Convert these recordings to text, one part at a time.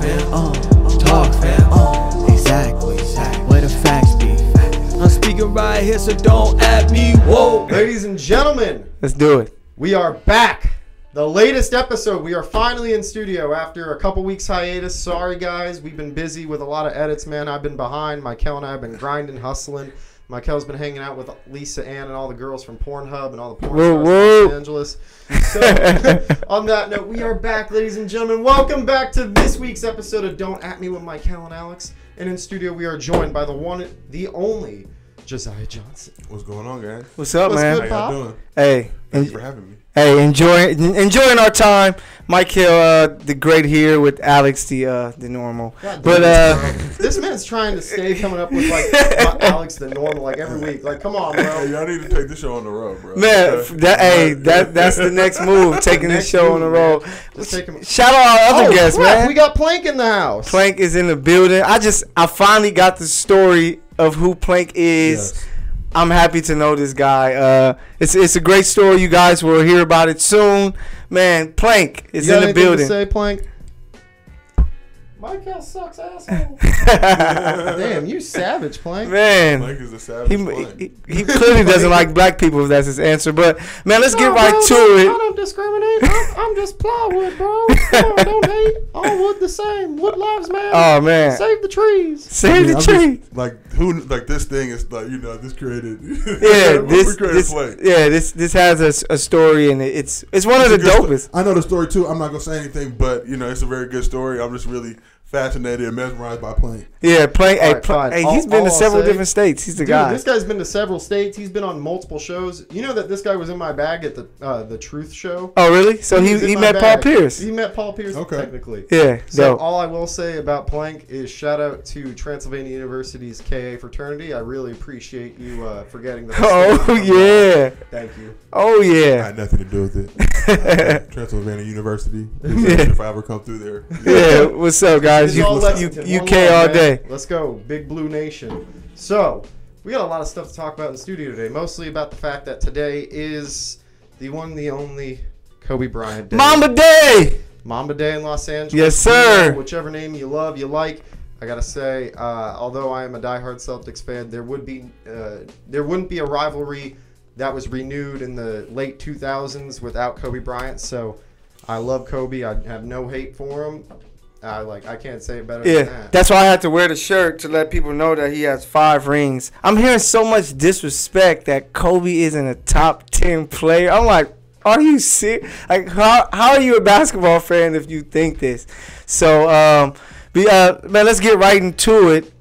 Talk, fam. Exactly. Where the facts be. I'm speaking right here, so don't at me. Whoa. Ladies and gentlemen, Let's do it. we are back. The latest episode. We are finally in studio after a couple weeks hiatus. Sorry, guys. We've been busy with a lot of edits, man. I've been behind. Michael and I have been grinding, hustling. Michael's been hanging out with Lisa Ann and all the girls from Pornhub and all the porn stars in Los Angeles. So, on that note, we are back, ladies and gentlemen. Welcome back to this week's episode of Don't At Me with Michael and Alex. And in studio, we are joined by the one, the only, Josiah Johnson. What's going on, guys? What's up, What's man? good, How y'all doing? Hey, Thanks for having me. Hey, enjoying our time. Mike Hill, the great here with Alex, the normal. God But damn it, this man's trying to stay coming up with like Alex the normal like every week. Like, come on, bro. Hey, y'all need to take this show on the road, bro. man, that's the next move. Taking this show on the road. Just take him. Shout out our other guests, crap, man. we got Plank in the house. Plank is in the building. I finally got the story of who Plank is. Yes. I'm happy to know this guy. It's a great story. You guys will hear about it soon. Man, Plank is You got in the anything building. to say, Plank? My cat sucks, asshole. Damn, you savage, Plank. Man, Mike is a savage he clearly doesn't like black people if that's his answer. But, man, let's get right to I it. don't discriminate. I'm just plywood, bro. Come on, don't hate. All wood the same. Wood lives matter. Oh, man. Save the trees. Save the tree. Like this thing is like, this created. Yeah, this has a story, and it's one of the dopest. I know the story too. I'm not gonna say anything, but it's a very good story. I'm just really fascinated and mesmerized by Plank. Yeah, Plank. All right, fine. Hey, he's been to several different states. He's the Dude, guy. this guy's been to several states. He's been on multiple shows. You know that this guy was in my bag at the Truth Show. Oh, really? So was in he my met Paul bag. Pierce. He met Paul Pierce, Okay. technically. Yeah. So dope. all I will say about Plank is shout out to Transylvania University's KA fraternity. I really appreciate you forgetting the. Oh yeah. Thank you. Oh I yeah. had nothing to do with it. Transylvania University. If I ever come through there. Yeah. What's up, guys? It's all Lexington. One UK love, all man. day. Let's go, Big Blue Nation. So we got a lot of stuff to talk about in the studio today. Mostly about the fact that today is the one, the only Kobe Bryant Day. Mamba Day. Mamba Day in Los Angeles. Yes, sir. Whichever name you love, you like. I gotta say, although I am a diehard Celtics fan, there wouldn't be a rivalry that was renewed in the late 2000s without Kobe Bryant. So I love Kobe. I have no hate for him. I can't say it better than Yeah, that. that's why I had to wear the shirt to let people know that he has 5 rings. I'm hearing so much disrespect that Kobe isn't a top 10 player. I'm like, are you serious? Like, how are you a basketball fan if you think this? So, man, let's get right into it.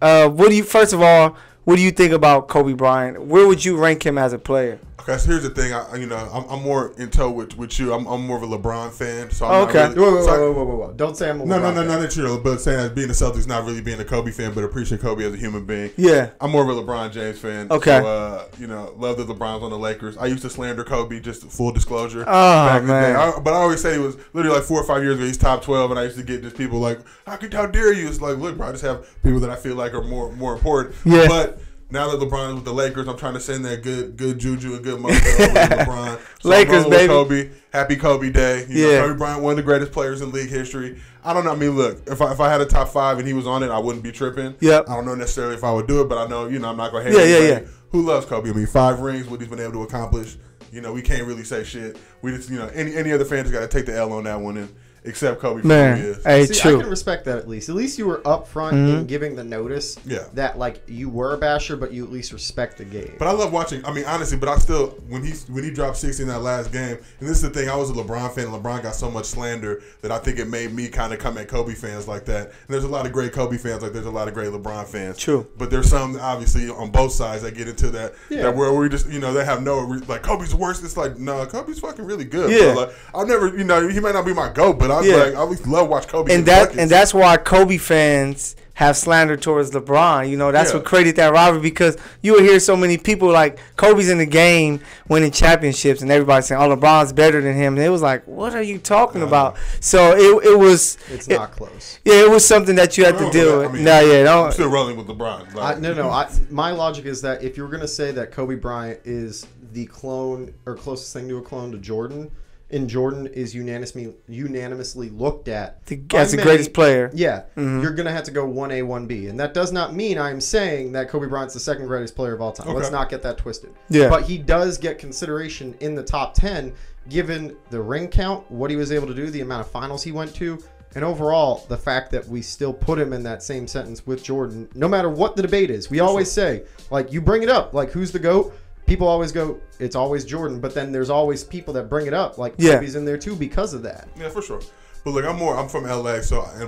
First of all, what do you think about Kobe Bryant? Where would you rank him as a player? Okay, so here's the thing. I'm more in tow with you. I'm more of a LeBron fan. So Oh, okay. Not really, Whoa. Don't say I'm a No, LeBron fan. not that you're, but saying as being a Celtics, not really being a Kobe fan, but appreciate Kobe as a human being. Yeah. I'm more of a LeBron James fan. Okay. So, love that LeBron's on the Lakers. I used to slander Kobe, just full disclosure. Oh, man. But I always say he was literally like 4 or 5 years ago, he's top 12, and I used to get just people like, how dare you? It's like, look, bro, I just have people that I feel like are more important. Yeah. But now that LeBron is with the Lakers, I'm trying to send that good juju and good mojo with LeBron. So Lakers, I'm baby. Kobe. Happy Kobe Day. Yeah. Kobe Bryant, one of the greatest players in league history. I don't know. I mean, look, if I had a top 5 and he was on it, I wouldn't be tripping. Yep. I don't know necessarily if I would do it, but I know, I'm not going to hate Yeah. anybody who loves Kobe. I mean, 5 rings, what he's been able to accomplish. We can't really say shit. We just, any other fans got to take the L on that one and accept Kobe for Man, who he is. hey, See, true. I can respect that at least. At least you were upfront in giving the notice that like you were a basher, but you at least respect the game. But I love watching. I mean, honestly, but I still when he dropped 60 in that last game, and this is the thing. I was a LeBron fan. And LeBron got so much slander that I think it made me kind of come at Kobe fans like that. And there's a lot of great Kobe fans, like there's a lot of great LeBron fans. True. But there's some obviously on both sides that get into that world where we just they have no like Kobe's the worst. It's like no, Kobe's fucking really good. Yeah. Bro. Like I'll never he might not be my GOAT, but I always love watch Kobe And get buckets. that's why Kobe fans have slander towards LeBron. That's what created that rivalry, because you would hear so many people like Kobe's in the game winning championships and everybody saying, oh, LeBron's better than him. And it was like, what are you talking about? So it's not close. Yeah, it was something that you had to deal with. I mean, don't. I'm still rolling with LeBron. Like, My logic is that if you were going to say that Kobe Bryant is the clone or closest thing to a clone to Jordan, in Jordan is unanimously looked at as the greatest player. Yeah, you're going to have to go 1A, 1B. And that does not mean I'm saying that Kobe Bryant's the second greatest player of all time. Okay. Let's not get that twisted. Yeah. But he does get consideration in the top 10 given the ring count, what he was able to do, the amount of finals he went to, and overall, the fact that we still put him in that same sentence with Jordan, no matter what the debate is. We always say, like, you bring it up, like, who's the GOAT? People always go, it's always Jordan, but then there's always people that bring it up, like Kobe's in there too because of that. Yeah, for sure. But look, I'm from LA,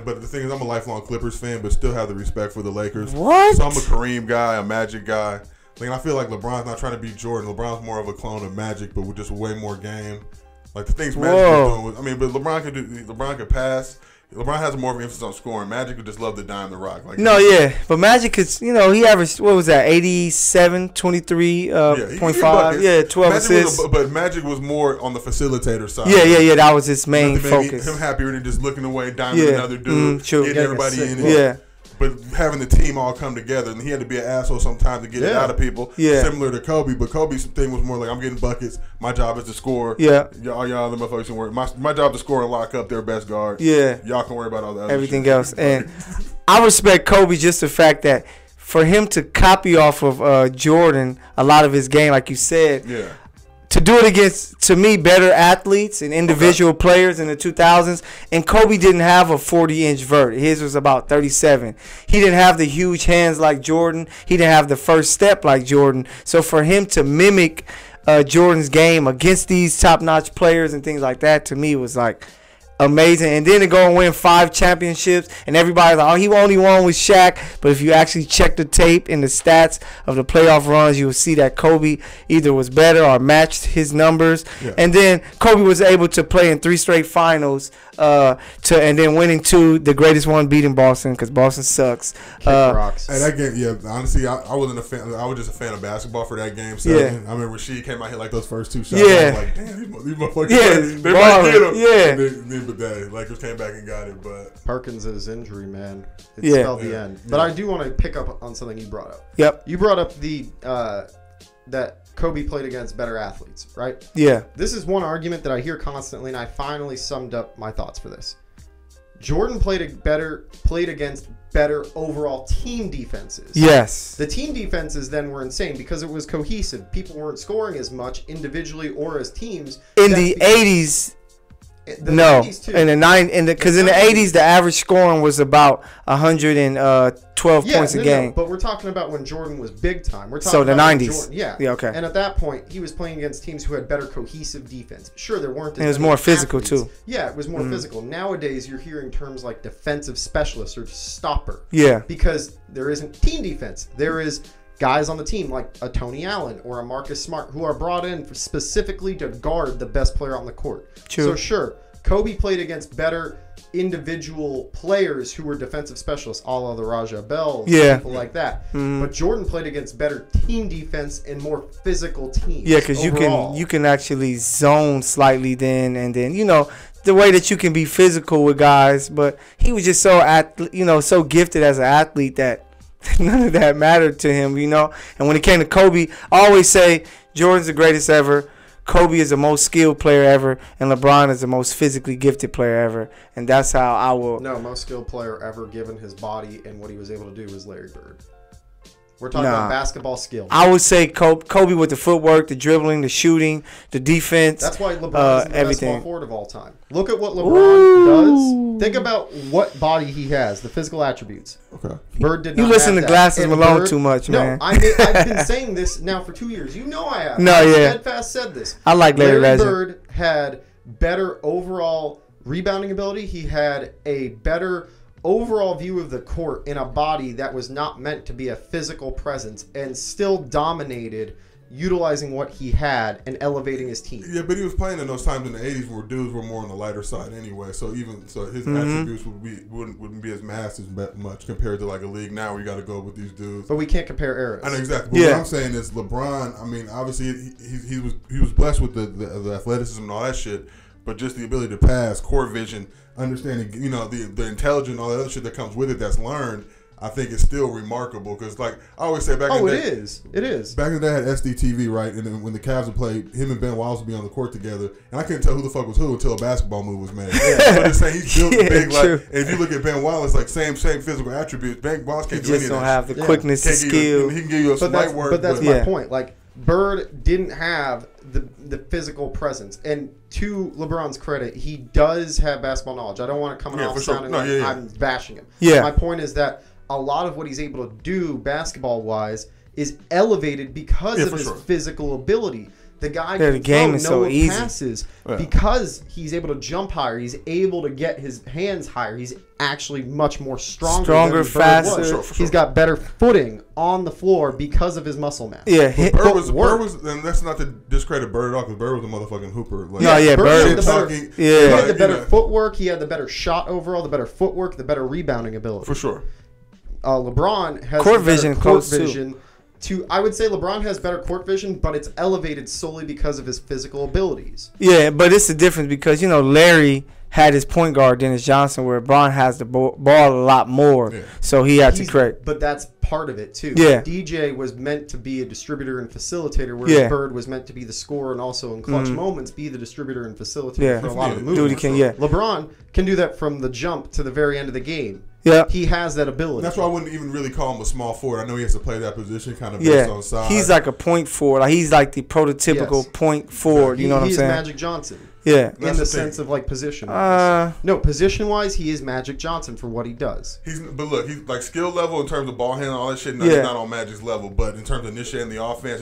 but the thing is, I'm a lifelong Clippers fan, but still have the respect for the Lakers. What? So I'm a Kareem guy, a Magic guy. Like, I feel like LeBron's not trying to beat Jordan. LeBron's more of a clone of Magic, but with just way more game. Like the things Magic was doing. But LeBron could pass. LeBron has more of an emphasis on scoring. Magic would just love to dime the rock. Like, but Magic is, he averaged, what was that, 87, 23.5, 12 assists. But Magic was more on the facilitator side. Yeah, that was his main focus. Him happier than just looking away, diming another dude, getting everybody in it. Yeah. But having the team all come together, and he had to be an asshole sometimes to get it out of people. Yeah. Similar to Kobe, but Kobe's thing was more like, I'm getting buckets. My job is to score. Yeah. Y'all other motherfuckers can work. My job is to score and lock up their best guard. Yeah. Y'all can worry about all the other everything else. And I respect Kobe just the fact that for him to copy off of Jordan a lot of his game, like you said. Yeah. To do it against, to me, better athletes and individual players in the 2000s. And Kobe didn't have a 40-inch vert. His was about 37. He didn't have the huge hands like Jordan. He didn't have the first step like Jordan. So for him to mimic Jordan's game against these top-notch players and things like that, to me, was like amazing. And then to go and win 5 championships, and everybody's like, oh, he only won with Shaq. But if you actually check the tape and the stats of the playoff runs, you will see that Kobe either was better or matched his numbers. Yeah. And then Kobe was able to play in 3 straight finals, and then winning 2, the greatest one beating Boston because Boston sucks. Rocks. And that game, honestly, I wasn't a fan. I was just a fan of basketball for that game. So I remember she came out here like those first 2 shots. I was like, damn, these motherfuckers. They might get them. Yeah. But the Lakers came back and got it. But Perkins' injury, man, it spelled the end. But I do want to pick up on something you brought up. Yep. You brought up that Kobe played against better athletes, right? Yeah. This is one argument that I hear constantly, and I finally summed up my thoughts for this. Jordan played against better overall team defenses. Yes. The team defenses then were insane because it was cohesive. People weren't scoring as much individually or as teams. In the 80s. In the 80s the average scoring was about 112 points a game. But we're talking about when Jordan was big time. We're talking so the about 90s. Yeah, okay. And at that point, he was playing against teams who had better cohesive defense. Sure, there weren't. And it was more physical too. Yeah, it was more physical. Nowadays, you're hearing terms like defensive specialist or stopper. Yeah. Because there isn't team defense. There is guys on the team like a Tony Allen or a Marcus Smart who are brought in specifically to guard the best player on the court. True. So sure, Kobe played against better individual players who were defensive specialists, a la the Raja Bell, people like that. But Jordan played against better team defense and more physical teams. Yeah, because you can actually zone slightly then, and then the way that you can be physical with guys. But he was just so gifted as an athlete that none of that mattered to him, And when it came to Kobe, I always say Jordan's the greatest ever. Kobe is the most skilled player ever, and LeBron is the most physically gifted player ever. And that's how I will. No, most skilled player ever given his body and what he was able to do was Larry Bird. We're talking about basketball skill. I would say Kobe with the footwork, the dribbling, the shooting, the defense. That's why LeBron is the best small forward of all time. Look at what LeBron does. Think about what body he has, the physical attributes. Okay. Bird did not You listen have to that. Glasses And Malone Bird, too much, man. No, I've been saying this now for 2 years. You know I have. No, yeah. Steadfast said this. I like Larry Legend. Bird had better overall rebounding ability. He had a better overall view of the court in a body that was not meant to be a physical presence and still dominated utilizing what he had and elevating his team. Yeah, but he was playing in those times in the 80s where dudes were more on the lighter side anyway. So his attributes wouldn't be as massive much compared to like a league now where you got to go with these dudes. But we can't compare eras. I know exactly. But what I'm saying is LeBron. I mean, obviously he was blessed with the athleticism and all that shit, but just the ability to pass, core vision, understanding, the intelligence, all that other shit that comes with it that's learned. I think it's still remarkable because, like I always say, back in the day, it is. Back in the day, I had SDTV, right? And then when the Cavs would play, him and Ben Wallace would be on the court together, and I couldn't tell who the fuck was who until a basketball move was made. Yeah. So they're saying he's built big, like. And if you look at Ben Wallace, like same physical attributes. Ben Wallace can't do any of that. Just don't have the quickness, the skill. He can give you a slight work, but that's my point. Like Bird didn't have the physical presence, and to LeBron's credit, he does have basketball knowledge. I don't want to come off sounding like I'm bashing him. Yeah. My point is that a lot of what he's able to do basketball-wise is elevated because of his physical ability. The guy can game is so easy. Passes because he's able to jump higher. He's able to get his hands higher. He's actually much more stronger, faster. Sure. He's got better footing on the floor because of his muscle mass. Yeah, Bird was, and that's not to discredit Bird at all, because Bird was a motherfucking hooper. Like, Bird had the better like, footwork. He had the better shot overall, the better footwork, the better rebounding ability. For sure. LeBron has court vision. I would say LeBron has better court vision, but it's elevated solely because of his physical abilities. Yeah, but it's the difference because, Larry had his point guard, Dennis Johnson, where LeBron has the ball a lot more. Yeah. So he had to create. But that's part of it, too. Yeah. DJ was meant to be a distributor and facilitator, whereas Bird was meant to be the scorer and also in clutch moments be the distributor and facilitator for a lot of the moves. LeBron can do that from the jump to the very end of the game. Yeah, he has that ability. That's why I wouldn't even really call him a small forward. I know he has to play that position kind of based on size. He's like a point forward. Like he's like the prototypical point forward. You know what I'm saying? He's Magic Johnson. Yeah, in the sense of like position. No, position wise, he is Magic Johnson for what he does. But look, he's like skill level in terms of ball handling, all that shit. No, he's not on Magic's level, but in terms of initiating the offense,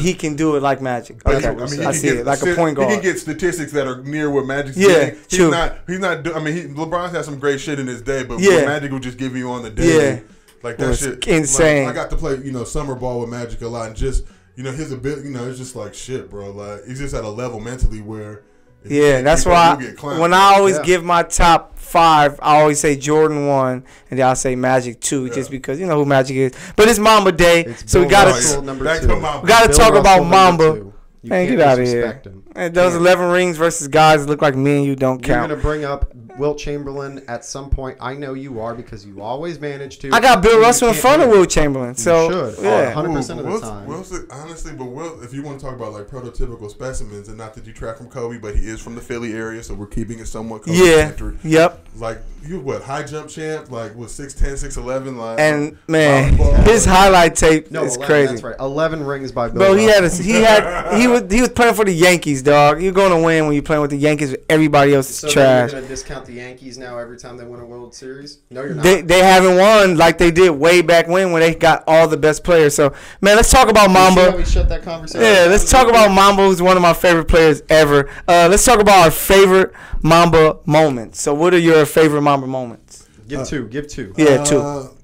he can do it like Magic. Okay, I see it like a point guard. He can get statistics that are near what Magic's getting. True. He's not. LeBron's had some great shit in his day, but what Magic will just give you on the day. Yeah, like that shit insane. Like, I got to play summer ball with Magic a lot, and just his ability. It's just like shit, bro. Like he's just at a level mentally where. That's why when I always give my top 5, I always say Jordan 1 and then I'll say Magic 2 just because you know who Magic is. But it's Mamba Day, so we gotta talk about Mamba. Man, get out of here. And those 11 rings versus guys that look like me and you don't count. You're gonna bring up Wilt Chamberlain at some point. I know you are because you always manage to. I got Bill Russell in front of Wilt Chamberlain, so you should. 100% of the time. Honestly, but Wilt, if you want to talk about like prototypical specimens, and not that you track from Kobe, but he is from the Philly area, so we're keeping it somewhat Kobe-centric. Yep. Like you, high jump champ, like with 6'10", 6'11", like. And man, his highlight tape is 11, crazy. That's right. 11 rings by Bill. Bro, he was playing for the Yankees, dog. You're going to win when you're playing with the Yankees. Everybody else is trash. You're going to discount the Yankees now every time they win a World Series? No, you're not. They haven't won like they did way back when they got all the best players. So, man, let's talk about Mamba. See how we shut that conversation? Yeah, let's talk about Mamba, who's one of my favorite players ever. Let's talk about our favorite Mamba moments. So, what are your favorite Mamba moments? Give two. Yeah, 2.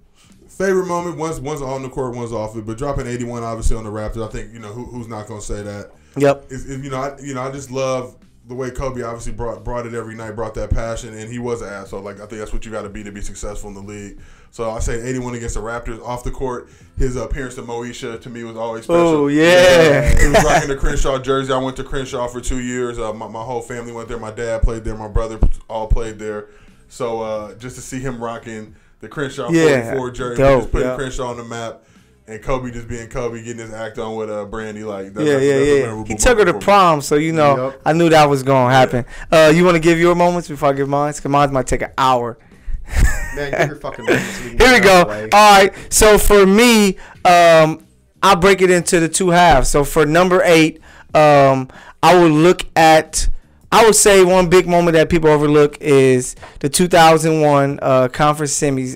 Favorite moment, one's on the court, one's off it. But dropping 81, obviously, on the Raptors, I think, who's not going to say that? Yep. I just love the way Kobe obviously brought it every night, brought that passion, and he was an asshole. Like, I think that's what you got to be successful in the league. So I say 81 against the Raptors. Off the court, his appearance to Moesha, to me, was always special. Oh, yeah. He was rocking the Crenshaw jersey. I went to Crenshaw for 2 years. My whole family went there. My dad played there. My brother all played there. So just to see him rocking the Crenshaw 44 jersey, just putting Crenshaw on the map. And Kobe just being Kobe, getting his act on with Brandy, like that's He took her to prom, so I knew that was gonna happen. You want to give your moments before I give mine? Because mine might take an hour. Man, give your fucking moments. Here we go. All right. So for me, I'll break it into the 2 halves. So for number 8, I would look at. I would say one big moment that people overlook is the 2001 conference semis.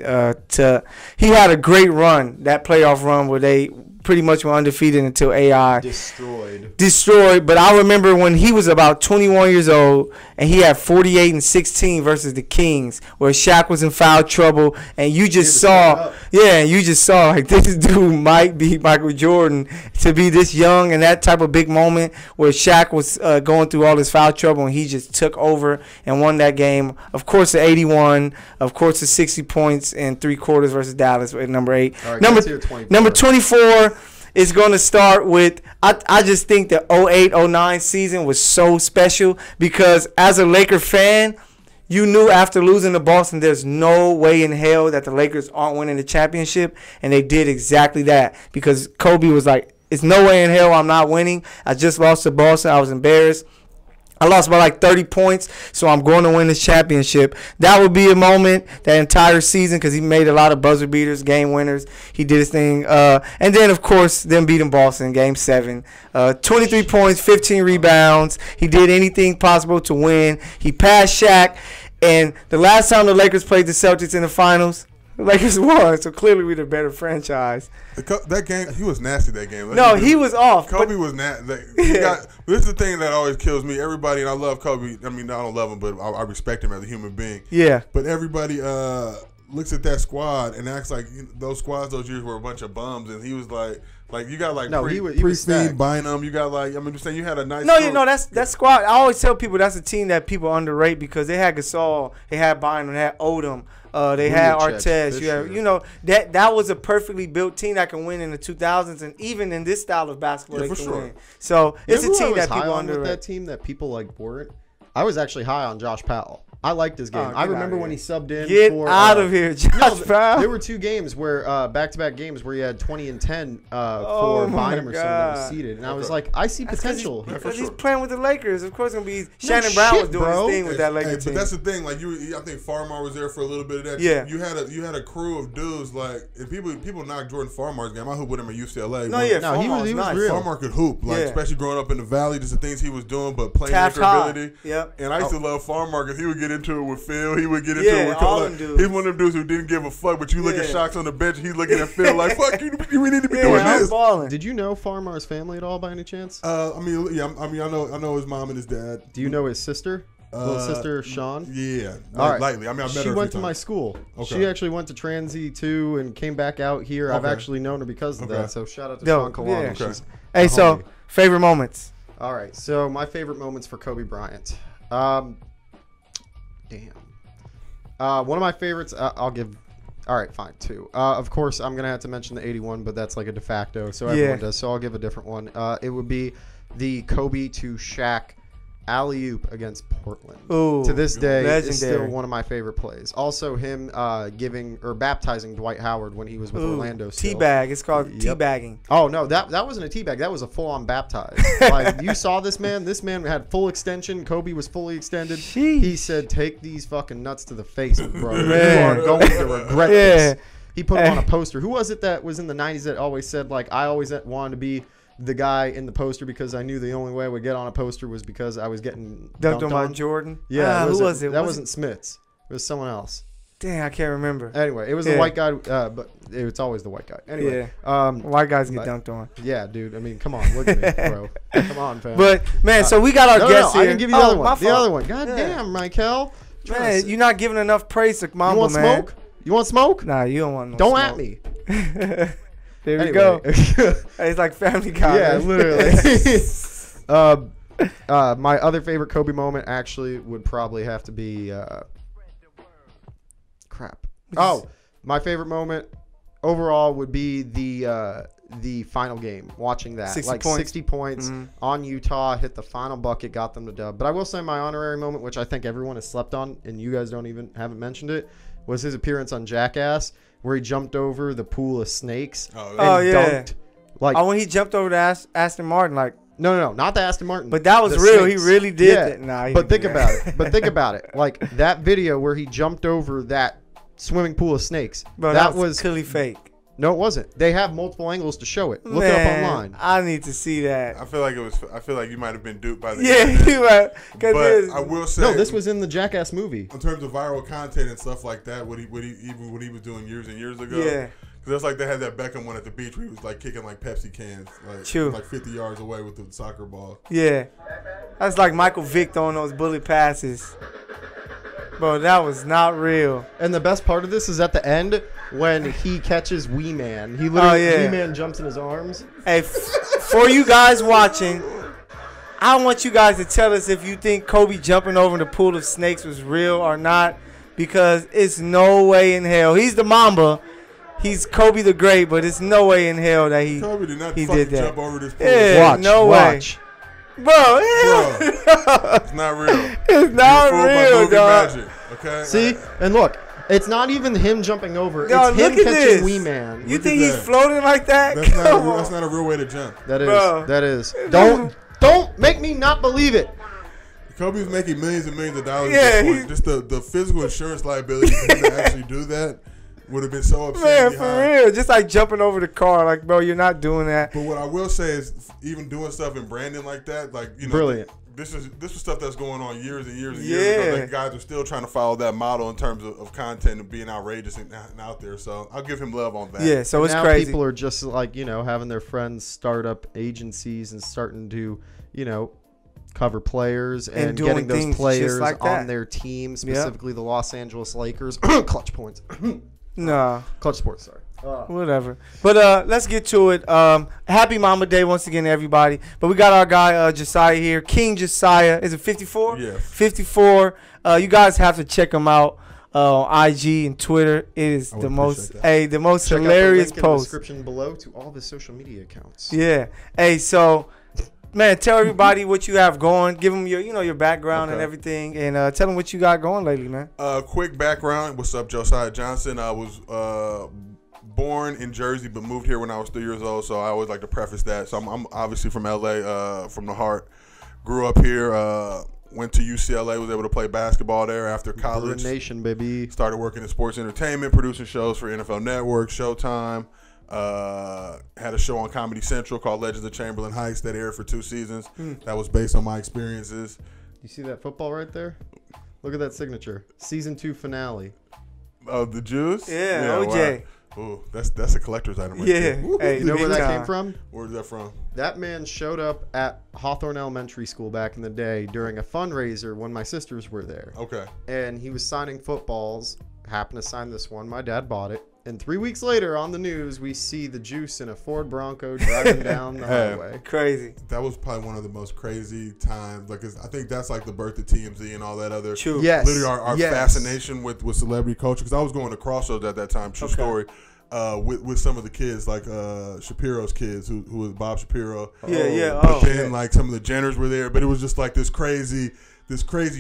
He had a great run, that playoff run where they pretty much were undefeated until AI destroyed. But I remember when he was about 21 years old and he had 48 and 16 versus the Kings, where Shaq was in foul trouble, and you just saw like this dude might be Michael Jordan to be this young, and that type of big moment where Shaq was going through all this foul trouble and he just took over and won that game. Of course, the 81, of course, the 60 points in 3 quarters versus Dallas at number 8. Right, number 24 is going to start with, I just think the 08-09 season was so special because as a Laker fan, You knew after losing to Boston, there's no way in hell that the Lakers aren't winning the championship, and they did exactly that because Kobe was like, "It's no way in hell I'm not winning. I just lost to Boston. I was embarrassed. I lost by like 30 points, so I'm going to win this championship." That would be a moment that entire season because he made a lot of buzzer beaters, game winners. He did his thing. And then, of course, them beating Boston in Game 7. 23 points, 15 rebounds. He did anything possible to win. He passed Shaq. And the last time the Lakers played the Celtics in the finals, the Lakers won, so clearly we're the better franchise. That game, he was nasty that game. No, he was off. Kobe was nasty. This is the thing that always kills me. Everybody, and I love Kobe. I mean, I don't love him, but I respect him as a human being. Yeah. But everybody looks at that squad and acts like those squads those years were a bunch of bums, and he was like you got like he was Pristine stacked. Bynum. You got like, I mean, just saying you had a nice. No, that squad. I always tell people that's a team that people underrate because they had Gasol, they had Bynum, they had Odom. They had Artest. That was a perfectly built team that can win in the 2000s, and even in this style of basketball, they can win. So it's a team that people underrate. That team that people like weren't. I was actually high on Josh Powell. I liked his game. I remember when he subbed in. Get out of here, Josh Powell. There were 2 games where back-to-back games where he had 20 and 10 for Bynum or something that was seeded, and I was like, I see potential. Because he's playing with the Lakers. Of course, it's gonna be Shannon Brown was doing his thing with that Lakers team. But that's the thing. Like I think Farmar was there for a little bit of that. Yeah. You had a crew of dudes like, and people knock Jordan Farmar's game. I hooped with him at UCLA. He was real. Farmar could hoop, especially growing up in the Valley. Just the things he was doing, but playmaker ability. Yep. And I used to love Farmar because he would get into it with Phil. He would get into it with Cole. He's one of them dudes who didn't give a fuck, but you look at Shocks on the bench, he's looking at Phil like, fuck you, we need to be doing this. Did you know Farmar's family at all by any chance? I know his mom and his dad. Do you know his sister? Little sister, Sean? Yeah. All lightly. I mean, I met her. She went to my school. Okay. She actually went to Transy too and came back out here. Okay. I've actually known her because of that. So shout out to Sean Kalani. Yeah. Okay. Hey, so favorite moments. All right. So my favorite moments for Kobe Bryant. One of my favorites, I'll give. All right, fine, 2. Of course, I'm gonna have to mention the 81, but that's like a de facto, so everyone does. So I'll give a different one. It would be the Kobe to Shaq alley-oop against Portland. Ooh, to this day, legendary. Is still one of my favorite plays. Also, him baptizing Dwight Howard when he was with Orlando. Teabag. It's called teabagging. Oh no, that wasn't a teabag. That was a full-on baptize. Like you saw this man. This man had full extension. Kobe was fully extended. Sheesh. He said, "Take these fucking nuts to the face, bro. You are going to regret this." He put him on a poster. Who was it that was in the 90s that always said like, "I always wanted to be the guy in the poster because I knew the only way I would get on a poster was because I was getting dunked on by Jordan." Yeah, who was it? That wasn't Smits. It was someone else. Damn, I can't remember. Anyway, it was the white guy, but it's always the white guy. Anyway, white guys get dunked on. Yeah, dude. I mean, come on, look at me, bro. Come on, fam. But man, so we got our guests here. I didn't give you the other one. The other one. God damn, Michael. Man, you're not giving enough praise to Mamba, You want smoke? You want smoke? Nah, you don't want no Don't smoke. at me. There we go. It's like Family Guy. Yeah, literally. My other favorite Kobe moment actually would probably have to be my favorite moment overall would be the final game. Watching that, 60 points on Utah, hit the final bucket, got them to dub. But I will say my honorary moment, which I think everyone has slept on, and you guys haven't mentioned it, was his appearance on Jackass, where he jumped over the pool of snakes and dunked. When he jumped over to Aston Martin, like. No, not the Aston Martin. But that was real. Snakes. He really did that. Nah, but think about it. Like that video where he jumped over that swimming pool of snakes. Bro, that was clearly fake. No, it wasn't. They have multiple angles to show it. Look it up online. I need to see that. I feel like you might have been duped by the you might. But I will say, no, this was in the Jackass movie. In terms of viral content and stuff like that, what he was doing years and years ago. Yeah. Because that's like they had that Beckham one at the beach where he was like kicking like Pepsi cans, like 50 yards away with the soccer ball. Yeah, that's like Michael Vick throwing those bullet passes. Bro, that was not real. And the best part of this is at the end when he catches Wee Man. He literally Wee Man jumps in his arms. Hey, for you guys watching, I want you guys to tell us if you think Kobe jumping over in the pool of snakes was real or not, because it's no way in hell. He's the Mamba. He's Kobe the Great, but it's no way in hell that Kobe did not did that. Jump over this pool. Yeah, watch. Bro, it's not real. It's not real, dog. Okay. See, and look, it's not even him jumping over. Yo, It's him look at catching this. Wee Man. You Look think at he's that. floating like that? That's Come on. not a real way to jump. That is. Bro. That is. Don't make me not believe it. Kobe's making millions and millions of dollars. Yeah, At this point. he- Just the physical insurance liability for him to actually do that would have been so Man, absurdly for high. real. Just like jumping over the car. Like, bro, you're not doing that. But what I will say is, even doing stuff in branding like that, like Brilliant. This was stuff that's going on years and years and years ago. Yeah. Like, guys are still trying to follow that model in terms of content and being outrageous and out there. So I'll give him love on that. Yeah, so it's now crazy. people are just like, having their friends start up agencies and starting to, cover players and doing getting those things just players like that. on their team, specifically the Los Angeles Lakers. Clutch points. Nah, Clutch sports, sorry. whatever. But let's get to it. Happy Mama Day once again, everybody. But we got our guy Josiah here, King Josiah. Is it 54? Yeah. 54. You guys have to check him out on IG and Twitter. It is I would the most appreciate the most Check hilarious out the link in the post. description below to all of his social media accounts. Yeah. Hey, so man, tell everybody what you have going. Give them your your background and Okay. everything, and tell them what you got going lately, man. Quick background. What's up, Josiah Johnson? I was born in Jersey, but moved here when I was 3 years old. So I always like to preface that. So I'm obviously from LA, from the heart. Grew up here. Went to UCLA. Was able to play basketball there after college. Bruin Nation, baby. Started working in sports entertainment, producing shows for NFL Network, Showtime. Had a show on Comedy Central called Legends of Chamberlain Heights that aired for 2 seasons. That was based on my experiences. You see that football right there? Look at that signature. Season 2 finale. Of the Jews? Yeah, OJ. Wow. Ooh, that's a collector's item right Yeah. there. Woo. Hey, You know where that Big came time. from? Where's that from? That man showed up at Hawthorne Elementary School back in the day during a fundraiser when my sisters were there. Okay. And he was signing footballs. Happened to sign this one. My dad bought it. And 3 weeks later on the news, we see the Juice in a Ford Bronco driving down the highway. Crazy. That was probably one of the most crazy times. Like, I think that's like the birth of TMZ and all that other. True. Yes. Literally our yes. fascination with celebrity culture. Because I was going to Crossroads at that time, true story, with some of the kids, like Shapiro's kids, who was Bob Shapiro. Yeah. But Oh, then, like, some of the Jenners were there. But it was just like this crazy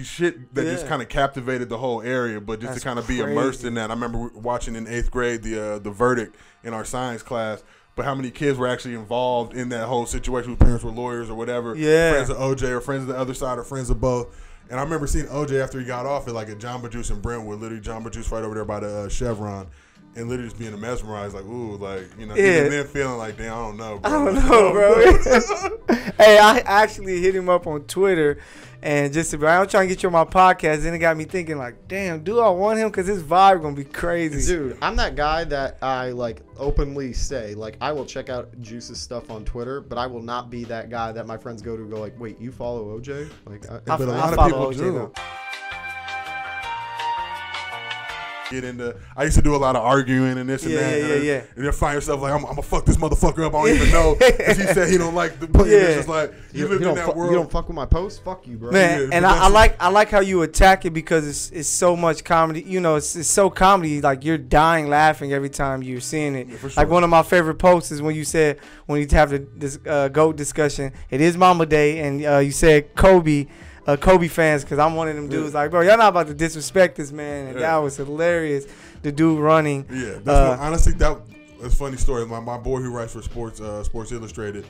shit that just Yeah. kind of captivated the whole area. But just That's to kind of be crazy. immersed in that. I remember watching in 8th grade the verdict in our science class. But how many kids were actually involved in that whole situation? Whose parents were lawyers or whatever. Yeah. Friends of OJ or friends of the other side or friends of both. And I remember seeing OJ after he got off at like a Jamba Juice in Brentwood, literally Jamba Juice right over there by the Chevron, and literally just being mesmerized, like, ooh, like, Yeah. even then feeling like, damn, I don't know, bro. I don't know, bro. Hey, I actually hit him up on Twitter, and just I'm trying to get you on my podcast. Then it got me thinking, like, damn, do I want him? Because his vibe gonna be crazy. Dude, I'm that guy that I like openly say, like, I will check out Juice's stuff on Twitter, but I will not be that guy that my friends go to go like, wait, you follow OJ? Like, But a lot of follow people OJ do. though. Get into. I used to do a lot of arguing and this and Yeah, that. yeah. And then find yourself like, I'm gonna fuck this motherfucker up. I don't even know because he said he don't like the play. Yeah. It's just like you live in don't that world. you don't fuck with my post? Fuck you, bro. Man, Yeah, and but I like how you attack it because it's so much comedy. It's so comedy. Like you're dying laughing every time you're seeing it. Yeah, for sure. Like one of my favorite posts is when you said when you have this GOAT discussion. It is Mama Day, and you said Kobe fans because I'm one of them dudes. Like, bro, y'all not about to disrespect this man, and that was hilarious. The dude running. Yeah, that's honestly that's a funny story. My boy who writes for Sports Illustrated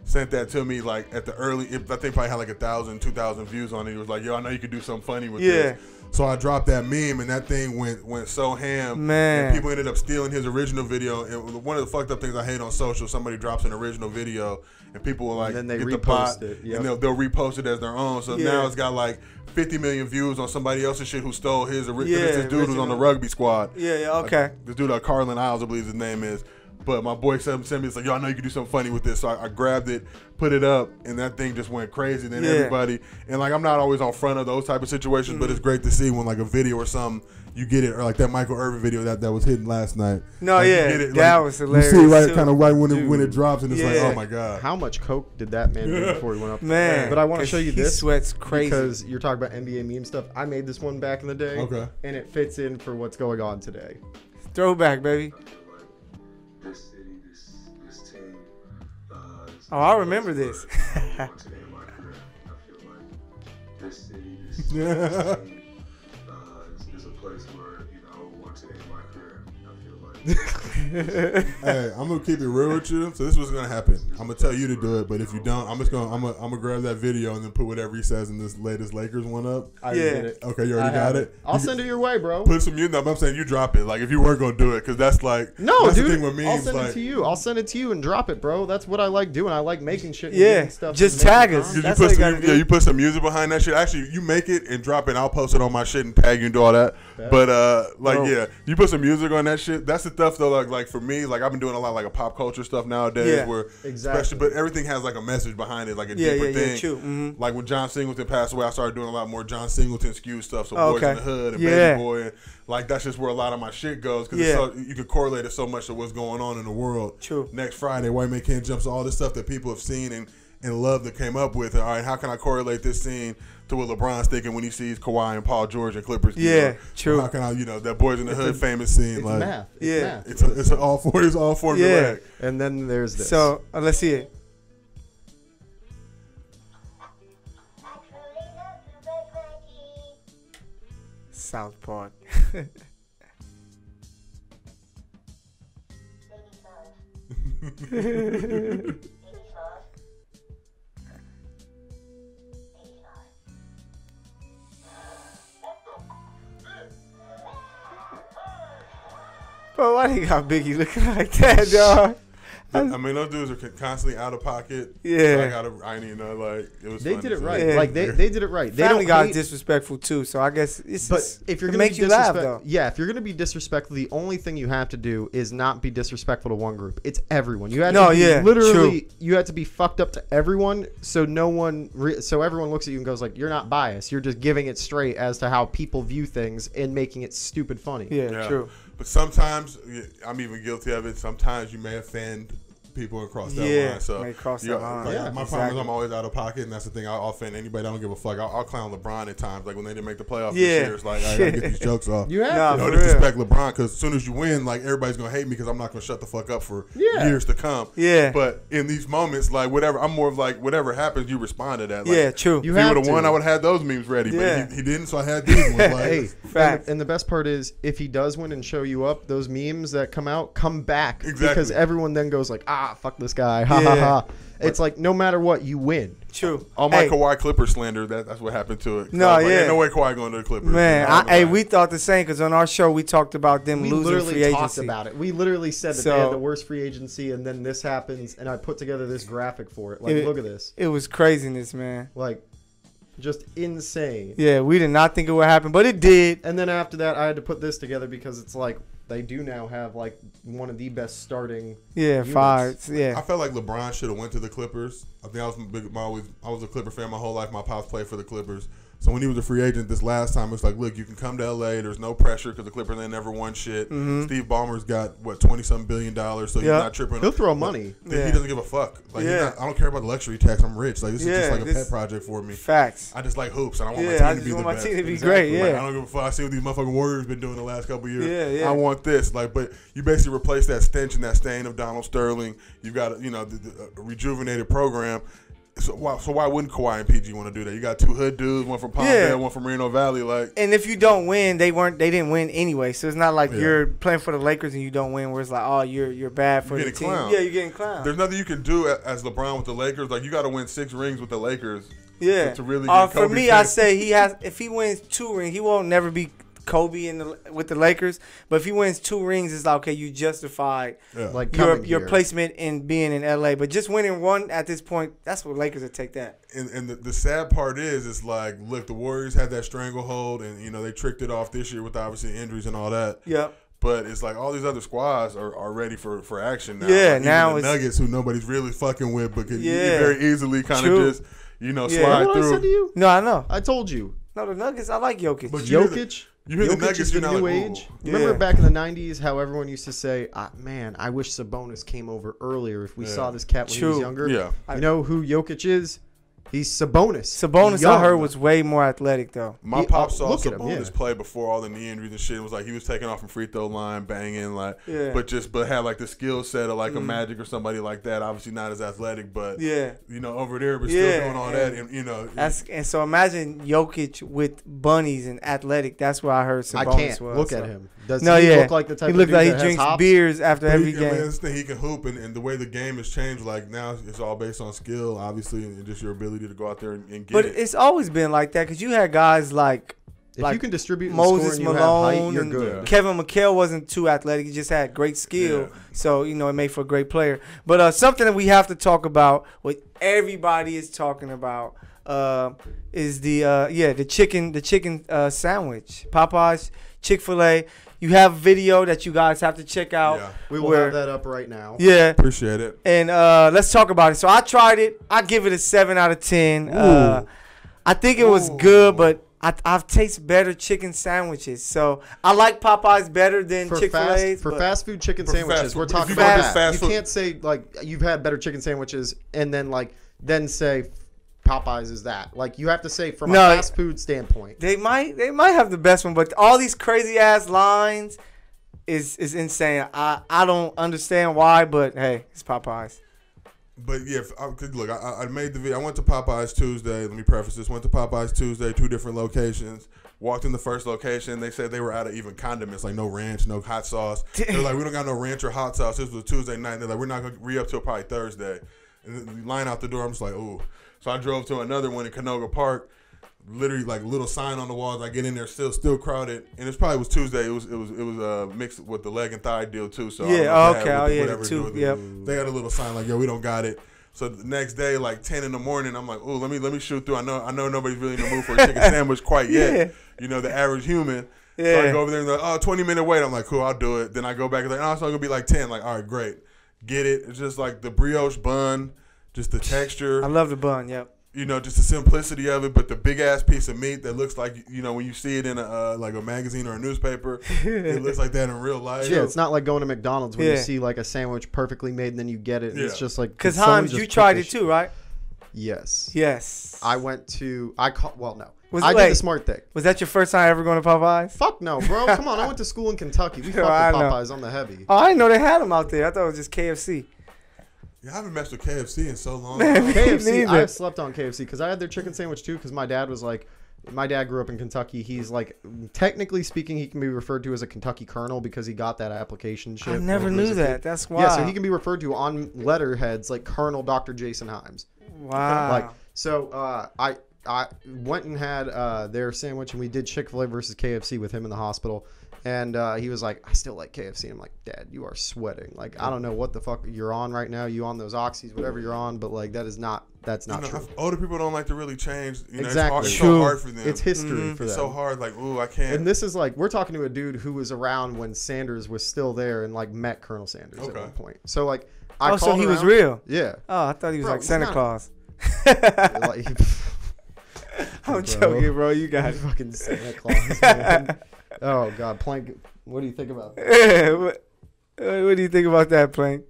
sent that to me like at the early. I think probably had like 1,000, 2,000 views on it. He was like, "Yo, I know you could do something funny with this." So I dropped that meme, and that thing went so ham. Man. And people ended up stealing his original video. And one of the fucked up things I hate on social, somebody drops an original video, and people will like And then they get the repost bot, it, yep. and they'll repost it as their own. So Yeah. now it's got like 50 million views on somebody else's shit who stole his original. Yeah, This dude was on the original. rugby squad. Yeah, okay. This dude, Carlin Isles, I believe his name is. But my boy sent me, it's like, yo, I know you can do something funny with this. So I grabbed it, put it up, and that thing just went crazy. Then everybody, and like I'm not always on front of those type of situations, but it's great to see when like a video or something, you get it, or like that Michael Irvin video that was hitting last night. No, like, yeah, you get it, that like, was hilarious. You see right, too. kind of right when it drops, and it's like, Yeah. oh my god. How much coke did that man do before he went up? Man, But I want to 'cause show you he this sweats crazy. because you're talking about NBA meme stuff. I made this one back in the day. Okay. And it fits in for what's going on today. Throwback, baby. This city, this team. Oh, I remember this. Today in my career, I feel like this city, this team, Hey, I'm gonna keep it real with you. So this is what's gonna happen. I'm gonna tell you to do it, but if you don't, I'm gonna grab that video and then put whatever he says in this latest Lakers one up. I did it. Okay, you already got it. I'll send it your way, bro. Put some music. No, I'm saying you drop it. Like if you weren't gonna do it, because that's like No, that's dude. the thing with I'll memes. send Like, it to you. I'll send it to you and drop it, bro. That's what I like doing. I like making shit. And Yeah, getting stuff just and making tag us. content. That's you what put you some, gotta do. yeah, you put some music behind that shit. Actually, you make it and drop it. And I'll post it on my shit and tag you and do all that. But yeah, you put some music on that shit. That's the stuff though. Like for me, like I've been doing a lot like a pop culture stuff nowadays. Yeah, where exactly. especially, but everything has like a message behind it, like a Yeah, deeper yeah, thing. yeah, true. Mhm. Like when John Singleton passed away, I started doing a lot more John Singleton skew stuff. So Oh, Boys okay. in the Hood and Yeah. Baby Boy, and like that's just where a lot of my shit goes because Yeah. so, you can correlate it so much to what's going on in the world. True. Next Friday, White Man Can't Jump. So all this stuff that people have seen and love that came up with. All right, how can I correlate this scene to what LeBron's thinking when he sees Kawhi and Paul George and Clippers? Yeah, true. How can I, that Boys in the Hood famous scene? It's like, math. It's Yeah. math. It's all formulaic. Yeah. And then there's this. So let's see it. South Park. Bro, why they got Biggie looking like that, dog? I mean, those dudes are constantly out of pocket. Yeah. So I didn't know, like, it was they fun did to it see. right. Yeah. Like they did it right. They Family don't Guy hate- is disrespectful too, so I guess it's But just, if you're it gonna makes be you laugh disrespect- though. yeah, if you're gonna be disrespectful, the only thing you have to do is not be disrespectful to one group. It's everyone. You have No, to be yeah, literally. true. You have to be fucked up to everyone, so no one, so everyone looks at you and goes like, "You're not biased. You're just giving it straight as to how people view things and making it stupid funny." Yeah, true. But sometimes, I'm even guilty of it. Sometimes you may offend people across that Yeah, line. So may cross that line. Like, Yeah, my problem exactly. is I'm always out of pocket, and that's the thing. I'll offend anybody. I don't give a fuck. I'll clown LeBron at times, like when they didn't make the playoffs Yeah. this year. It's like I gotta get these jokes off. You have Nah, to. No for real. disrespect LeBron, because as soon as you win, like everybody's gonna hate me because I'm not gonna shut the fuck up for Yeah. years to come. Yeah. But in these moments, like whatever, I'm more of like whatever happens, you respond to that. Like, Yeah, true. You if he have would have won, to. I would have had those memes ready. Yeah. But he didn't, so I had these ones. Like, Hey, Facts. and the best part is if he does win and show you up, those memes that come out come back Exactly. because everyone then goes like, "Ah, fuck this guy." Ha ha Yeah. ha. It's like no matter what, you win. True. all my Hey, Kawhi Clipper slander, that's what happened to it. No, I was like, yeah. ain't no way Kawhi going to the Clippers. man, You know, hey, like- we thought the same because on our show we talked about them We losing free literally agency. talked about it. We literally said that So- they had the worst free agency, and then this happens, and I put together this graphic for it. Like, It- look at this. It was craziness, man. Like, just insane. Yeah, we did not think it would happen, but it did. And then after that, I had to put this together because it's like they do now have like one of the best starting. Yeah, Units. five. I Yeah, felt like LeBron should have went to the Clippers. I think I was a Clipper fan my whole life. My pops played for the Clippers. So when he was a free agent this last time, it's like, look, you can come to LA. There's no pressure because the Clippers ain't never won shit. Steve Ballmer's got what $20-some billion, so he's Yeah. not tripping. He'll throw money. Yeah. He doesn't give a fuck. Like, Yeah. I don't care about the luxury tax. I'm rich. Like this is Yeah, just like a this- pet project for me. facts. I just like hoops, and I want my Yeah, team I to just be want the my best. team to be Exactly. great. Like, Yeah, I don't give a fuck. I see what these motherfucking Warriors been doing the last couple years. Yeah, yeah. I want this. Like, but you basically replace that stench and that stain of Donald Sterling. You've got the rejuvenated program. So why wouldn't Kawhi and PG want to do that? You got two hood dudes, one from Palmdale, Yeah. one from Reno Valley. Like, and if you don't win, they didn't win anyway. So it's not like Yeah. you're playing for the Lakers and you don't win, where it's like, oh, you're bad for You're the getting team. clowned. Yeah, you're getting clowned. there's nothing you can do as LeBron with the Lakers. Like, you got to win 6 rings with the Lakers. Yeah. to really get For Kobe me, I fans. say if he wins 2 rings, he won't never be Kobe with the Lakers. But if he wins 2 rings, it's like, okay, you justified Yeah. Like your coming here. placement in being in LA. But just winning one at this point, that's what Lakers would take that. And the sad part is, it's like, look, the Warriors had that stranglehold, and they tricked it off this year with obviously injuries and all that. Yep. But it's like all these other squads are ready for action now. Yeah, Like, even now the it's- Nuggets, who nobody's really fucking with, but could Yeah. very easily kind True. of just Yeah. slide What I through. said to you? No, I know. I told you. No, the Nuggets, I like Jokic. But you hear the- Jokic. You hear the Jokic Nuggets, is you're the not new like, age. ooh. Remember Yeah. back in the '90s, how everyone used to say, "Man, I wish Sabonis came over earlier. If we Yeah. saw this cat when he was True. younger." Yeah. You know who Jokic is? He's Sabonis. Sabonis, Young. I heard, was way more athletic, though. My He- pop saw look at him, Sabonis yeah. play before all the knee injuries and shit. It was like he was taking off from free throw line, banging, like, Yeah. but had like the skill set of like a Magic or somebody like that. Obviously not as athletic, but Yeah. over there, but Yeah, still doing all that. And And so imagine Jokic with bunnies and athletic. That's where I heard Sabonis I can't was. look so. at him. Does No, he yeah. look like the type He of looked dude like he that has drinks hops? beers after every I mean, game. that's the thing, he can hoop, and the way the game has changed, like now it's all based on skill, obviously, and just your ability to go out there and get But it. it's always been like that because you had guys like If you can distribute and Moses score and you have height, Malone you're and good. Kevin McHale wasn't too athletic. He just had great skill. Yeah. So, you know, it made for a great player. But something that we have to talk about, what everybody is talking about, is the chicken sandwich. Popeyes, Chick-fil-A. You have video that you guys have to check out. Yeah. We will where- have that up right now. Yeah. Appreciate it. And let's talk about it. So I tried it. I give it a 7 out of 10. I think it was good, but I've tasted better chicken sandwiches. So I like Popeyes better than For Chick-fil-A's. fast food chicken For sandwiches, fast we're food- talking if you about go to that. fast You food- can't say like you've had better chicken sandwiches and then say Popeyes is that. Like you have to say from a No. fast food standpoint. They might have the best one, but all these crazy ass lines is insane. I don't understand why, but hey, it's Popeyes. But yeah, look, I made the video. I went to Popeyes Tuesday. Let me preface this. Went to Popeyes Tuesday, 2 different locations. Walked in the first location. They said they were out of even condiments, like no ranch, no hot sauce. They're like, we don't got no ranch or hot sauce. This was a Tuesday night. They're like, we're not going to re-up till probably Thursday. And then we line out the door. I'm just like, ooh. So I drove to another one in Canoga Park. Literally like little sign on the walls. I get in there, still crowded, and it probably was Tuesday. It was mixed with the leg and thigh deal too. So I don't Yeah, know if okay, they had oh, yeah, whatever to do too, with it. yep. They had a little sign like, yo, we don't got it. So the next day, like 10 in the morning, I'm like, oh, let me shoot through. I know nobody's really in the mood for a chicken sandwich quite yet. Yeah. You know, the average human. So Yeah. I go over there and they're like, 20-minute wait. I'm like, cool, I'll do it. Then I go back and like, it's only gonna be like 10. Like, all right, great, get it. It's just like the brioche bun, just the texture. I love the bun. Yep. You know, just the simplicity of it, but the big ass piece of meat that looks like, you know, when you see it in a like a magazine or a newspaper, it looks like that in real life. Yeah, it's not like going to McDonald's when Yeah. you see like a sandwich perfectly made and then you get it and it's Yeah. just like Because someone Hans, just you put tried this it too, right? Yes. Yes. I went to no. Was I it did like- the smart thing. Was that your first time ever going to Popeyes? Fuck no, bro. Come on. I went to school in Kentucky. We fucked I with know. Popeyes on the heavy. Oh, I didn't know they had them out there. I thought it was just KFC. Yeah, I haven't messed with KFC in so long. Man, KFC, neither. I slept on KFC because I had their chicken sandwich too because my dad was like, my dad grew up in Kentucky. He's like, technically speaking, he can be referred to as a Kentucky Colonel because he got that application shit. I never when he was knew a kid. that. That's why. Yeah, so he can be referred to on letterheads like Colonel Dr. Jason Himes. Wow. Like, so I went and had their sandwich and we did Chick-fil-A versus KFC with him in the hospital. And he was like, I still like KFC. I'm like, Dad, you are sweating. Like, I don't know what the fuck you're on right now. You on those oxys, whatever you're on. But like, that's not true. Older people don't like to really change. You know, Exactly. It's True. so hard for them. It's history for them. It's so hard. Like, ooh, I can't. And this is like, we're talking to a dude who was around when Sanders was still there and like met Colonel Sanders at Okay. one point. So like, I Oh, so called he was around. real? Yeah. Oh, I thought he was Bro, like he's Santa not- Claus. Like, I'm Bro. joking, bro. You got it. fucking Santa Claus, man. Oh God, Plank. What do you think about that? what do you think about that, Plank?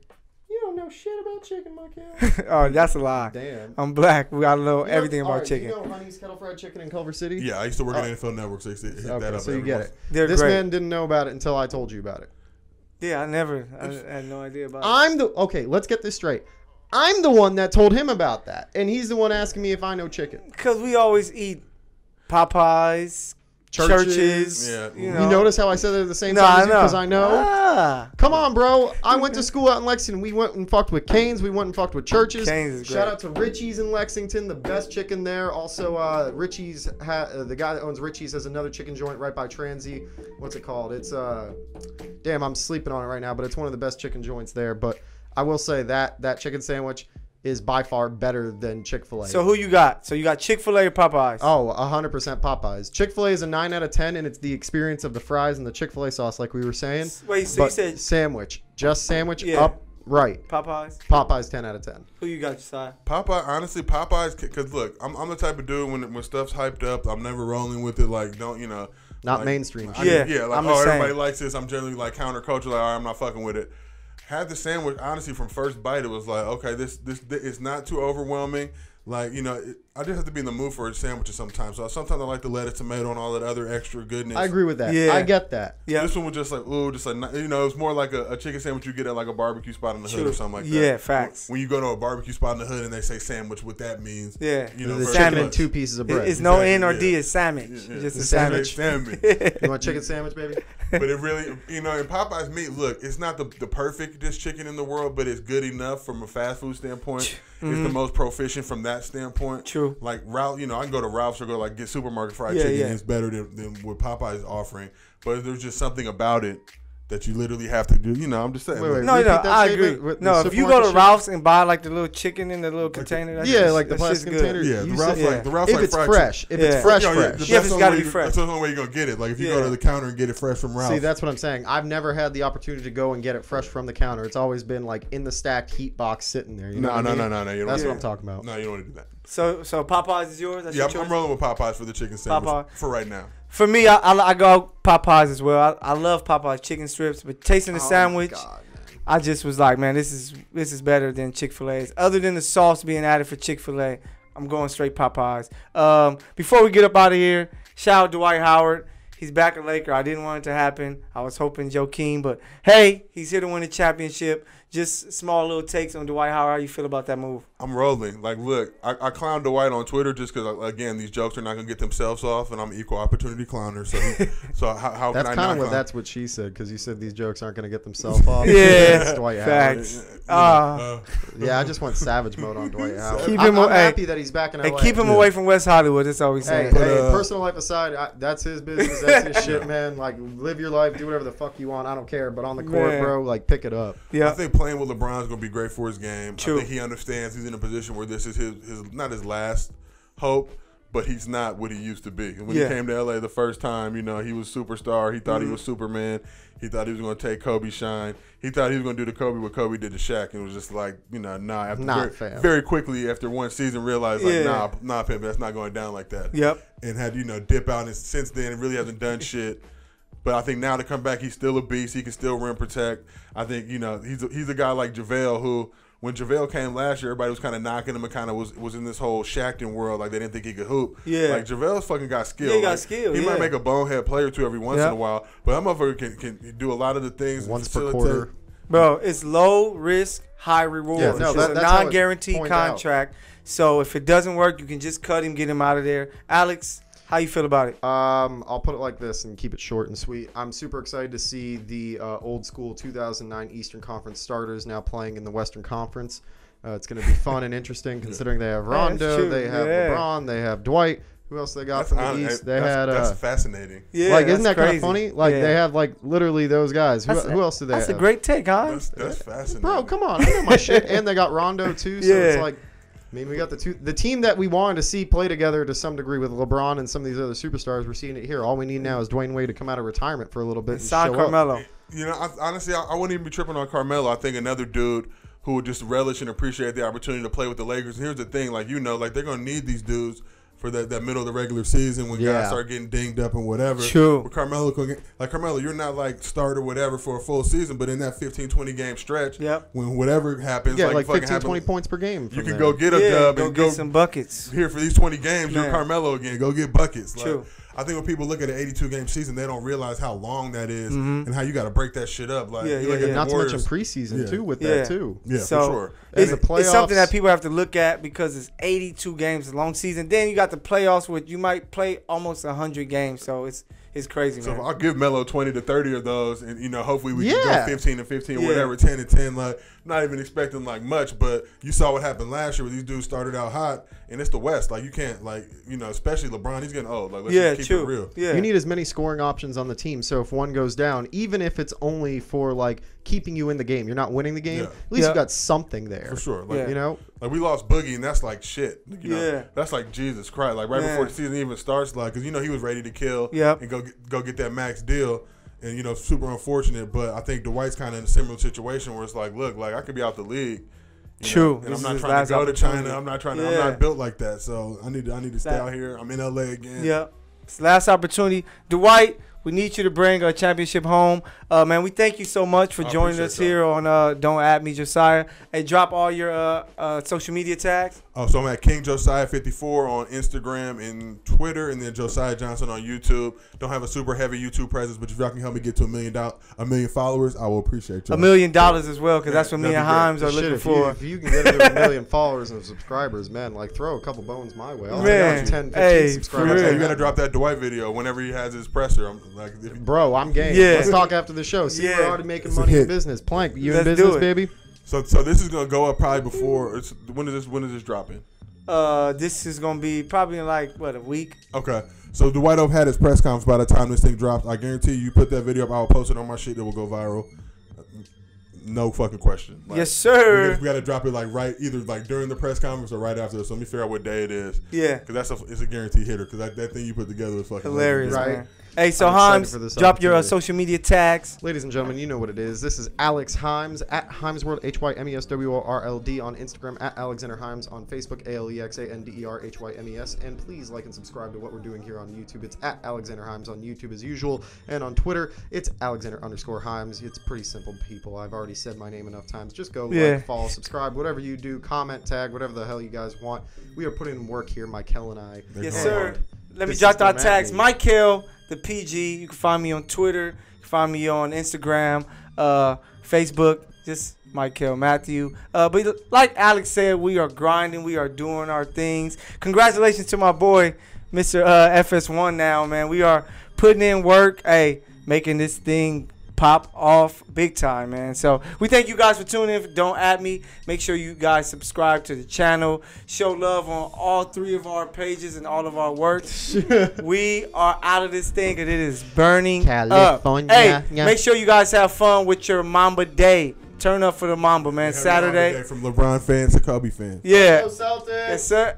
You don't know shit about chicken, Michael. Oh, that's a lie. Damn. I'm black. We gotta know You know- everything about alright, chicken. You know Honey's Kettle Fried Chicken in Culver City? Yeah, I used to work at NFL Network, so I used to hit that Okay, up. so you every get once. it. They're This great. man didn't know about it until I told you about it. Yeah, I had no idea about it. Okay, let's get this straight. I'm the one that told him about that, and he's the one asking me if I know chicken. Because we always eat Popeyes, churches. Yeah. You You know. notice how I said it at the same No, time I as you? know. Because I know. Ah. Come on, bro. I went to school out in Lexington. We went and fucked with Cane's. We went and fucked with churches. Cane's is Shout great. out to Richie's in Lexington, the best chicken there. Also, Richie's, the guy that owns Richie's has another chicken joint right by Transy. What's it called? It's, damn, I'm sleeping on it right now, but it's one of the best chicken joints there. But I will say that chicken sandwich is by far better than Chick-fil-A. So who you got? So you got Chick-fil-A or Popeyes? Oh, 100% Popeyes. Chick-fil-A is a 9 out of 10, and it's the experience of the fries and the Chick-fil-A sauce, like we were saying. Wait, so you But said sandwich, just sandwich, Yeah. up, right. Popeyes? Popeyes 10 out of 10. Who you got, Josiah? Popeyes, because look, I'm the type of dude when stuff's hyped up, I'm never rolling with it. Like, don't, you know. Not like, mainstream. Yeah, Yeah, like, I'm the everybody same. likes this. I'm generally like counterculture, like, all right, I'm not fucking with it. Had the sandwich, honestly, from first bite, it was like, okay, this is not too overwhelming. Like, you know, I just have to be in the mood for a sandwich sometimes. So sometimes I like the lettuce, tomato, and all that other extra goodness. I agree with that. Yeah. I get that. Yeah. This one was just like, ooh, just like, you know, it's more like a chicken sandwich you get at like a barbecue spot in the hood Sure. or something like that. Yeah, facts. When you go to a barbecue spot in the hood and they say sandwich, what that means. Yeah. You know, The versus chicken Salmon. and 2 pieces of bread. It's no Exactly, N or D. yeah. It's sandwich. Yeah, Just a The sandwich. Salmon. You want chicken sandwich, baby? But it really, you know, in Popeye's meat, look, it's not the perfectest chicken in the world, but it's good enough from a fast food standpoint. It's the most proficient from that standpoint. True. Like Ralph, you know, I can go to Ralph's or go like get supermarket fried chicken. Yeah. And it's better than what Popeye is offering. But there's just something about it that you literally have to do. You know, I'm just saying. Wait, No, repeat that I statement agree. with the No, if you go supermarket to shit? Ralph's and buy like the little chicken in the little container, that's Yeah, just, like the that shit's plastic good. container. Yeah, You the Ralph's said- like the Ralph's If like it's fried fresh, chicken. if it's Yeah. fresh, Yeah, fresh. Yeah, if it's gotta be fresh. That's the only way you're gonna get it. Like if you go Yeah. to the counter and get it fresh from Ralph's. See, that's what I'm saying. I've never had the opportunity to go and get it fresh from the counter. It's always been like in the stacked heat box sitting there. You know No. what I mean? You don't That's do what I'm that. talking about. No, you don't want to do that. So Popeyes is yours? That's Yeah, your I'm choice? rolling with Popeyes for the chicken sandwich Popeye. for right now. For me, I go Popeyes as well. I love Popeyes chicken strips, but tasting the Oh, sandwich, God, man. I just was like, man, this is better than Chick-fil-A's. Other than the sauce being added for Chick-fil-A, I'm going straight Popeyes. Before we get up out of here, shout out Dwight Howard. He's back at Laker. I didn't want it to happen. I was hoping Joakim, but hey, he's here to win the championship. Just small little takes on Dwight Howard. How you feel about that move? I'm rolling. Like, look, I clown Dwight on Twitter just because, again, these jokes are not going to get themselves off, and I'm an equal opportunity clowner. So, how That's can I kind of not what clown? that's what she said because you said these jokes aren't going to get themselves off. Yeah, That's Dwight Howard. facts. Ah. Yeah, I just went savage mode on Dwight Howard. Keep I'm him- hey, happy that he's back in LA. And keep him away from West Hollywood. That's all we Hey, saying. personal life aside, that's his business. That's his shit, man. Like, live your life, do whatever the fuck you want. I don't care. But on the court, Man. bro, like, pick it up. I Yeah, think playing with LeBron is going to be great for his game. True. I think he understands he's in a position where this is his not his last hope, but he's not what he used to be. And when Yeah. he came to LA the first time, you know, he was superstar. He thought he was Superman. He thought he was going to take Kobe's shine. He thought he was going to do to Kobe what Kobe did to Shaq. And it was just like, you know, nah. After Not fam. very quickly after one season, realized like, Yeah. nah, Pimp, that's not going down like that. Yep. And had, you know, dip out. And since then, it really hasn't done shit. But I think now to come back, he's still a beast. He can still rim protect. I think, you know, he's a guy like JaVale who, when JaVale came last year, everybody was kind of knocking him and kind of was in this whole Shaqton world. Like, they didn't think he could hoop. Yeah. Like, JaVale's fucking got skill. Yeah, he got Like, skill, He yeah. might make a bonehead play or two every once Yep. in a while. But that motherfucker can do a lot of the things. Once per facilitate. quarter. Bro, it's low risk, high reward. Yeah, no, it's that's a how it's non-guaranteed pointed out. contract. So if it doesn't work, you can just cut him, get him out of there. Alex, how you feel about it? I'll put it like this and keep it short and sweet. I'm super excited to see the old school 2009 Eastern Conference starters now playing in the Western Conference. It's going to be fun and interesting considering they have Yeah, that's Rondo, true. they have Yeah. LeBron, they have Dwight. Who else they got from the East? They had that's fascinating. Yeah, like, isn't that that's kind of crazy. funny? Like, Yeah. they have like literally those guys. Who else do they That's have? a great take, huh? That's fascinating. Bro, come on, I know my shit. And they got Rondo too, so it's Yeah. like, I mean, we got the team that we wanted to see play together to some degree with LeBron and some of these other superstars. We're seeing it here. All we need now is Dwayne Wade to come out of retirement for a little bit and Sign show up. Carmelo. You know, honestly, I wouldn't even be tripping on Carmelo. I think another dude who would just relish and appreciate the opportunity to play with the Lakers. And here's the thing, like, you know, like, they're going to need these dudes for that middle of the regular season when Yeah. guys start getting dinged up and whatever. True. With Carmelo, Carmelo, you're not like start or whatever for a full season, but in that 15, 20 game stretch, Yep. when whatever happens, Yeah, like like fucking 15, happen, 20 points per game. you from can there. go get a Yeah, dub go and get go some buckets. here for these 20 games. You're Man. Carmelo again. Go get buckets. Like, True. I think when people look at an 82 game season, they don't realize how long that is and how you got to break that shit up. Like, Yeah, you yeah, look at yeah. the Not to mention Warriors. preseason Yeah. too with Yeah. that too. Yeah, So for sure. it's, And the it's something playoffs- that people have to look at because it's 82 games, a long season. Then you got the playoffs, which you might play almost 100 games. So it's crazy, So man. if I'll give Melo 20 to 30 of those, and, you know, hopefully we can Yeah. go 15 to 15 or Yeah. whatever, 10 to 10. Like, not even expecting like much, but you saw what happened last year where these dudes started out hot, and it's the West. Like, you can't, like, you know, especially LeBron, he's getting old. Like, let's Yeah, just keep true. it real. Yeah. You need as many scoring options on the team. So if one goes down, even if it's only for like keeping you in the game, you're not winning the game. Yeah. At least Yeah. you got something there. For sure. Like, Yeah. You know, Like, we lost Boogie, and that's like shit. You know, Yeah. that's like Jesus Christ. Like, right Man. before the season even starts, like, because, you know, he was ready to kill Yep. and go get that max deal. And, you know, super unfortunate. But I think Dwight's kind of in a similar situation where it's like, look, like, I could be out the league. You True. know, and This I'm is not his trying to last go to opportunity. China. I'm not trying to. I'm Yeah. not built like that. So I need to stay That- out here. I'm in LA again. Yeah. It's the last opportunity. Dwight, we need you to bring a championship home. Man, we thank you so much for I joining appreciate us here on Don't At Me, Josiah. Hey, drop all your social media tags. Oh, so I'm at King Josiah 54 on Instagram and Twitter, and then Josiah Johnson on YouTube. Don't have a super heavy YouTube presence, but if y'all can help me get to a million followers, I will appreciate you. $1 million as well, because that's what me and Himes are looking for. If you can get to 1 million followers and subscribers, man, like throw a couple bones my way. I'll Man, take 10, 15 hey, subscribers. for Hey, real. you gotta drop that Dwight video whenever he has his presser. I'm like, if, Bro, I'm game. Yeah. Let's talk after the show. See, Yeah. we're already making It's a money in hit. business. Plank, you in Let's do business, it. baby? so this is gonna go up probably before. When is this dropping? This is gonna be probably in like a week. Okay. So Dwight Oak had his press conference by the time this thing drops. I guarantee you put that video up, I will post it on my shit that will go viral. No fucking question. Like, Yes, sir. We got to drop it like either like during the press conference or right after. So let me figure out what day it is. Yeah. Because it's a guaranteed hitter. Because that thing you put together is fucking Hilarious, Right. man. Hey, so I'm excited for Himes, this drop your opportunity. social media tags. Ladies and gentlemen, you know what it is. This is Alex Himes at HimesWorld, HymesWorld on Instagram, at Alexander Himes on Facebook, AlexanderHymes. And please like and subscribe to what we're doing here on YouTube. It's at Alexander Himes on YouTube as usual. And on Twitter, it's Alexander_Himes. It's pretty simple, people. I've already said my name enough times. Just go like, follow, subscribe, whatever you do, comment, tag, whatever the hell you guys want. We are putting in work here, Michael and I. Yes, going sir. hard. Let me This drop is the our tags. Matt Michael, the PG. You can find me on Twitter. You can find me on Instagram, Facebook. Just Michael Matthew. But like Alex said, we are grinding. We are doing our things. Congratulations to my boy, Mr. FS1 now, man. We are putting in work. Hey, making this thing pop off big time, man. So we thank you guys for tuning in. Don't at me. Make sure you guys subscribe to the channel. Show love on all 3 of our pages and all of our work. We are out of this thing and it is burning California. up. Hey, Yeah. make sure you guys have fun with your Mamba Day. Turn up for the Mamba, man. Have a good day Saturday. from LeBron fans to Kobe fans. Yeah. Go Celtics. Yes, sir.